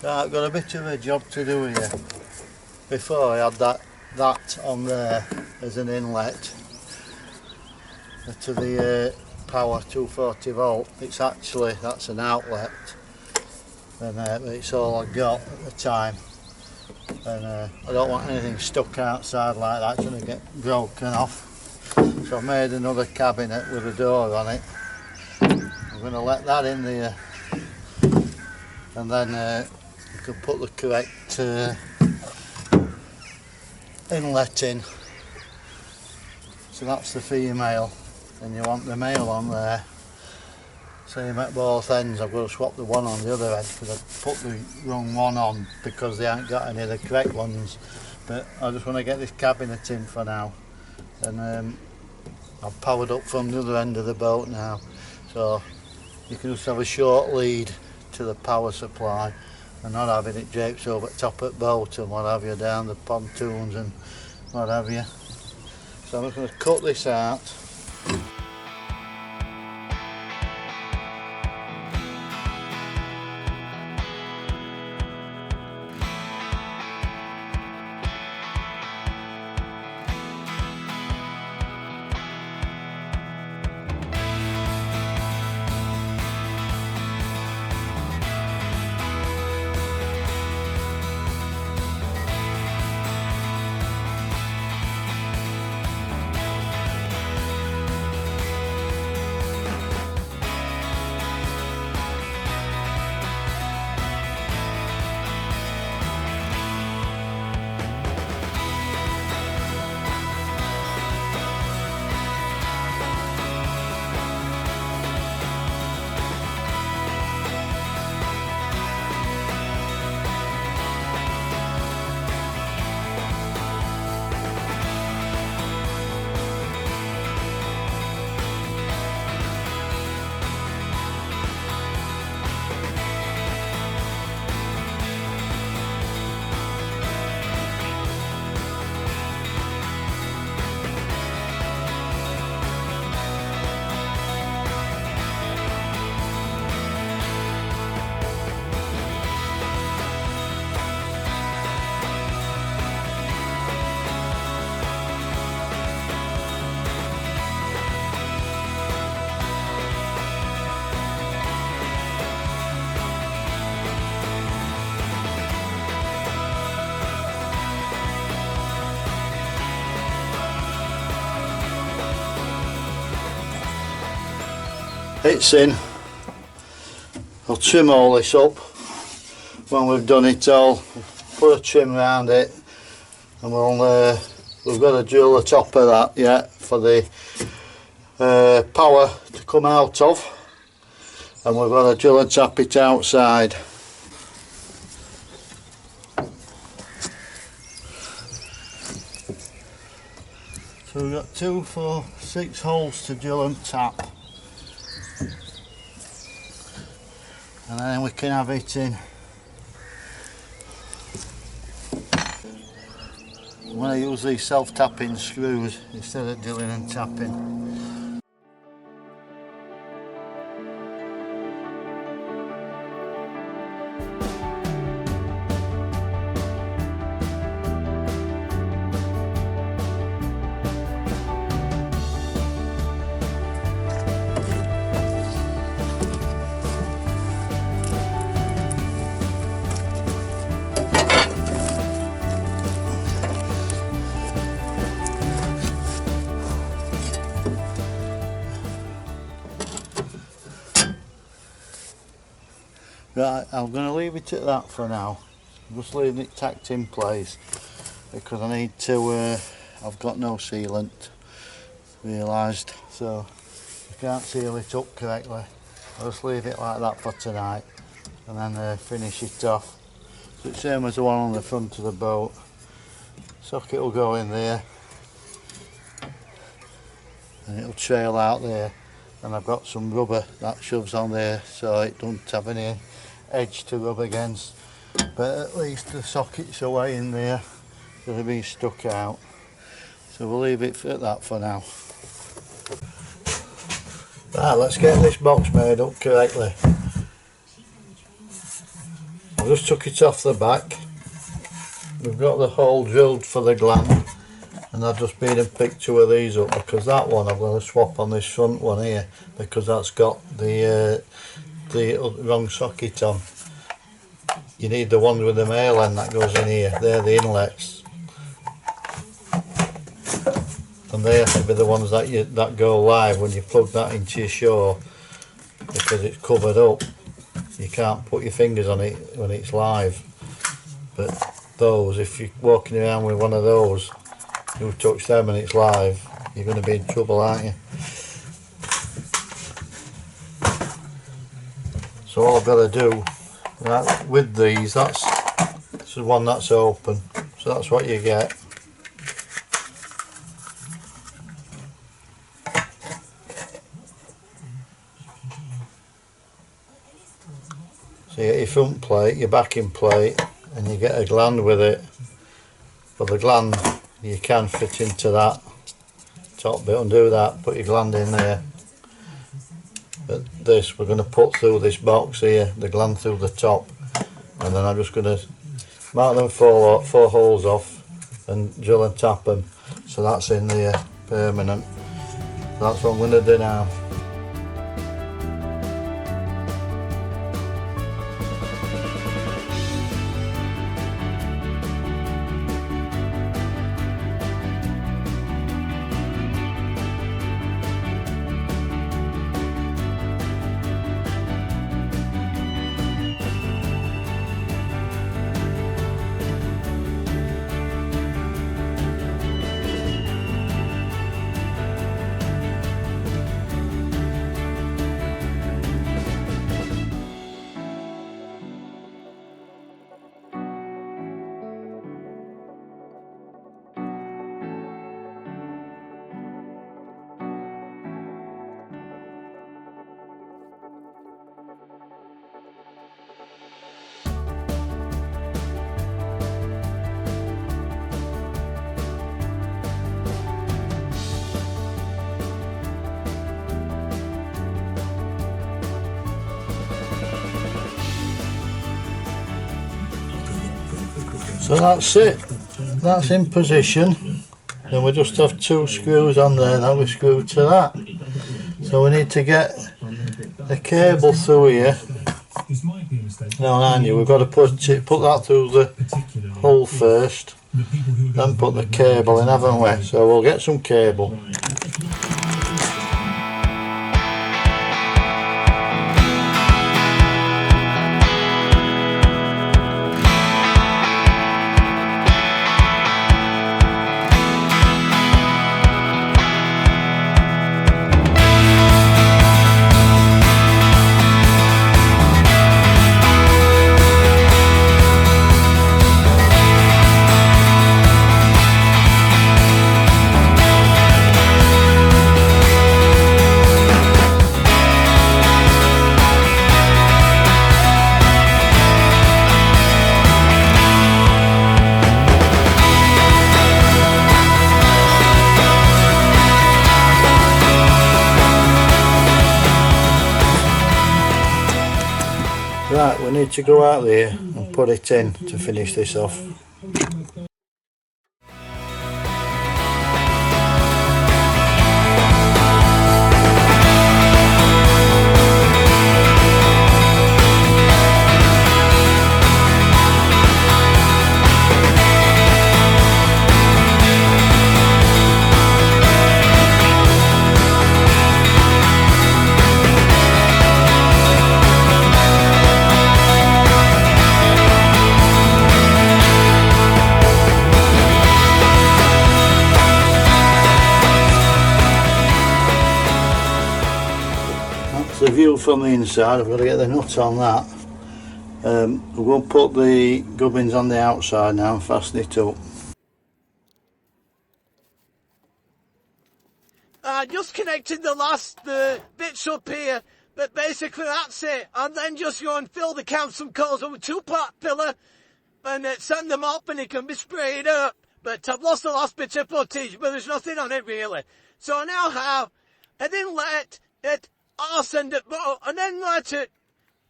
Right, I've got a bit of a job to do here. Before I had that on there as an inlet to the power 240 volt. It's actually, that's an outlet, and it's all I got at the time. And I don't want anything stuck outside like that, it's going to get broken off. So I made another cabinet with a door on it. I'm going to let that in there, and then you can put the correct inlet in. So that's the female, and you want the male on there. Same at both ends. I've got to swap the one on the other end because I put the wrong one on because they haven't got any of the correct ones. But I just want to get this cabinet in for now, and I've powered up from the other end of the boat now, so you can just have a short lead to the power supply and not having it draped over the top at boat and what have you, down the pontoons and what have you. So I'm just going to cut this out. It's in. I'll trim all this up when we've done it all, put a trim around it, and we've got to drill the top of that yet for the power to come out of, and we've got to drill and tap it outside. So we've got 2, 4, 6 holes to drill and tap. And then we can have it in. I'm going to use these self-tapping screws instead of drilling and tapping. Right, I'm going to leave it at that for now. I'm just leaving it tacked in place because I need to, I've got no sealant, realised, so I can't seal it up correctly. I'll just leave it like that for tonight and then finish it off. So it's the same as the one on the front of the boat. Socket will go in there and it'll trail out there, and I've got some rubber that shoves on there so it doesn't have any edge to rub against, but at least the socket's away in there, so they're being stuck out. So we'll leave it at that for now. Right, let's get this box made up correctly. I've just took it off the back. We've got the hole drilled for the gland, and I've just been and picked 2 of these up, because that one I'm going to swap on this front one here, because that's got the wrong socket on. You need the one with the male end that goes in here. They're the inlets, and they have to be the ones that go live when you plug that into your shore, because it's covered up. You can't put your fingers on it when it's live. But those, if you're walking around with one of those, you touch them and it's live, you're going to be in trouble, aren't you? So all I've got to do, right, with these, this is one that's open, so that's what you get. So you get your front plate, your backing plate, and you get a gland with it. But the gland, you can fit into that top bit, undo that, put your gland in there. But this, we're going to put through this box here, the gland through the top, and then I'm just going to mark them 4 holes off and drill and tap them, so that's in there permanent. That's what I'm going to do now. So that's it, that's in position. Then we just have 2 screws on there, now we screw to that. So we need to get the cable through here. Now mind you, we've got to put that through the hole first, then put the cable in, haven't we? So we'll get some cable. Right, we need to go out there and put it in to finish this off. The view from the inside. I've got to get the nut on that. We're going to put the gubbins on the outside now and fasten it up. Just connected the last bits up here, but basically that's it. And then just go and fill the calcium coils with a 2-part pillar and send them up and it can be sprayed up. But I've lost the last bit of footage, but there's nothing on it really. So I now have an inlet at arse end at boat, and then let it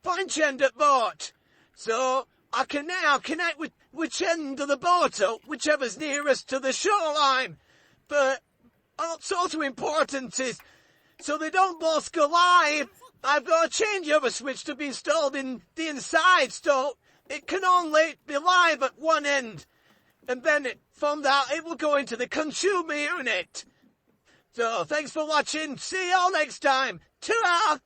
punch end at boat. So I can now connect with which end of the boat up, whichever's nearest to the shoreline. But what's also important is, so they don't both go live, I've got a changeover switch to be installed in the inside, so it can only be live at one end. And then from that, it will go into the consumer unit. So, thanks for watching. See y'all next time. Ta-ra!